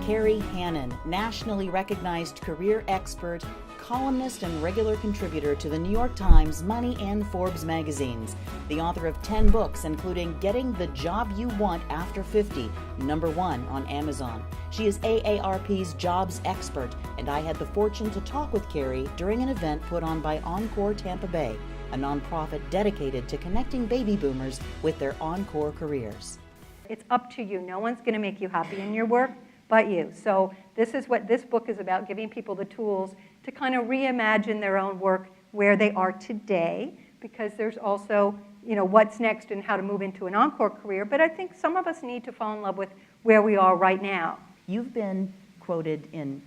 Kerry Hannon, nationally recognized career expert, columnist and regular contributor to the New York Times, Money, and Forbes magazines. The author of 10 books, including Getting the Job You Want After 50, #1 on Amazon. She is AARP's jobs expert, and I had the fortune to talk with Kerry during an event put on by Encore Tampa Bay, a nonprofit dedicated to connecting baby boomers with their encore careers. It's up to you. No one's going to make you happy in your work but you. So this is what this book is about, giving people the tools to kind of reimagine their own work where they are today, because there's also, what's next and how to move into an encore career. But I think some of us need to fall in love with where we are right now. You've been quoted in,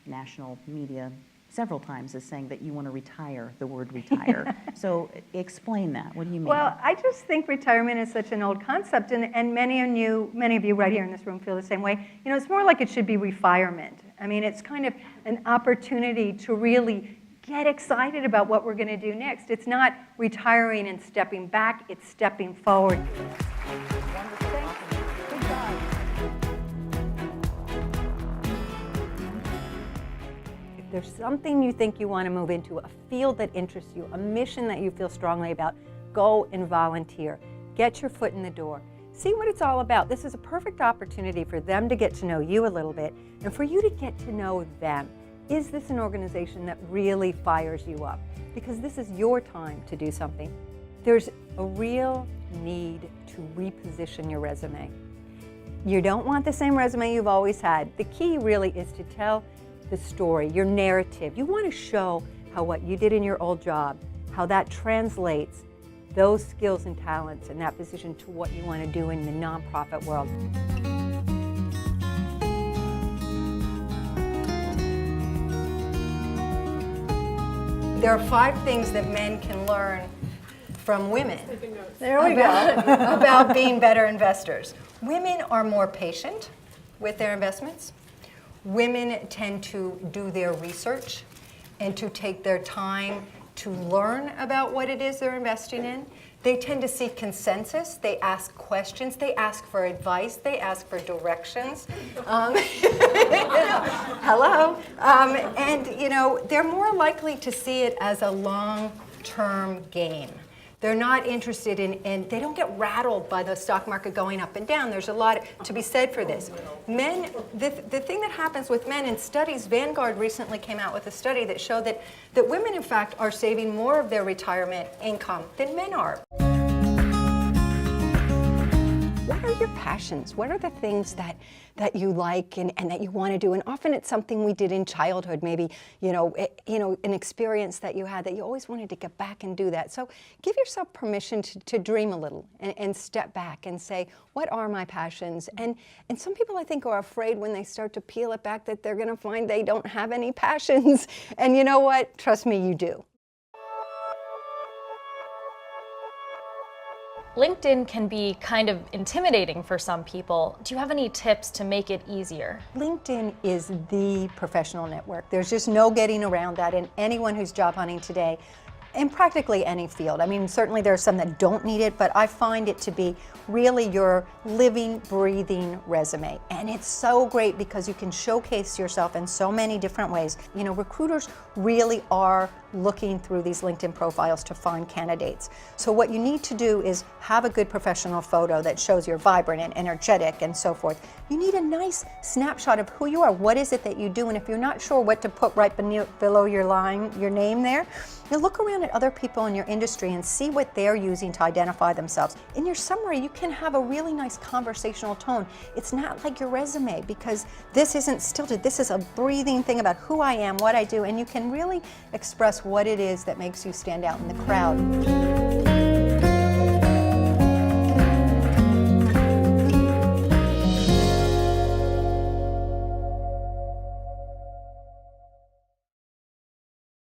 national media several times as saying that you want to retire, the word retire. So explain that. What do you mean? Well, I just think retirement is such an old concept, and many of you right here in this room feel the same way. It's more like it should be refirement. I mean, it's kind of an opportunity to really get excited about what we're going to do next. It's not retiring and stepping back, it's stepping forward. If there's something you think you want to move into, a field that interests you, a mission that you feel strongly about, go and volunteer. Get your foot in the door. See what it's all about. This is a perfect opportunity for them to get to know you a little bit and for you to get to know them. Is this an organization that really fires you up? Because this is your time to do something. There's a real need to reposition your resume. You don't want the same resume you've always had. The key really is to tell the story, your narrative. You want to show how what you did in your old job, how that translates those skills and talents and that position to what you want to do in the nonprofit world. There are 5 things that men can learn from women. There we go. About being better investors. Women are more patient with their investments. Women tend to do their research and to take their time to learn about what it is they're investing in. They tend to seek consensus. They ask questions. They ask for advice. They ask for directions. Hello. And they're more likely to see it as a long-term gain. They're not interested in, they don't get rattled by the stock market going up and down. There's a lot to be said for this. Men, the thing that happens with men in studies, Vanguard recently came out with a study that showed that women, in fact, are saving more of their retirement income than men are. What are your passions? What are the things that you like and that you want to do? And often it's something we did in childhood, maybe, an experience that you had that you always wanted to get back and do that. So give yourself permission to dream a little and step back and say, what are my passions? And some people, I think, are afraid when they start to peel it back that they're going to find they don't have any passions. And you know what? Trust me, you do. LinkedIn can be kind of intimidating for some people. Do you have any tips to make it easier? LinkedIn is the professional network. There's just no getting around that, and anyone who's job hunting today, in practically any field. I mean, certainly there are some that don't need it, but I find it to be really your living, breathing resume. And it's so great because you can showcase yourself in so many different ways. Recruiters really are looking through these LinkedIn profiles to find candidates. So what you need to do is have a good professional photo that shows you're vibrant and energetic and so forth. You need a nice snapshot of who you are. What is it that you do? And if you're not sure what to put right below your name there, you look around at other people in your industry and see what they're using to identify themselves. In your summary, you can have a really nice conversational tone. It's not like your resume, because this isn't stilted. This is a breathing thing about who I am, what I do, and you can really express what it is that makes you stand out in the crowd.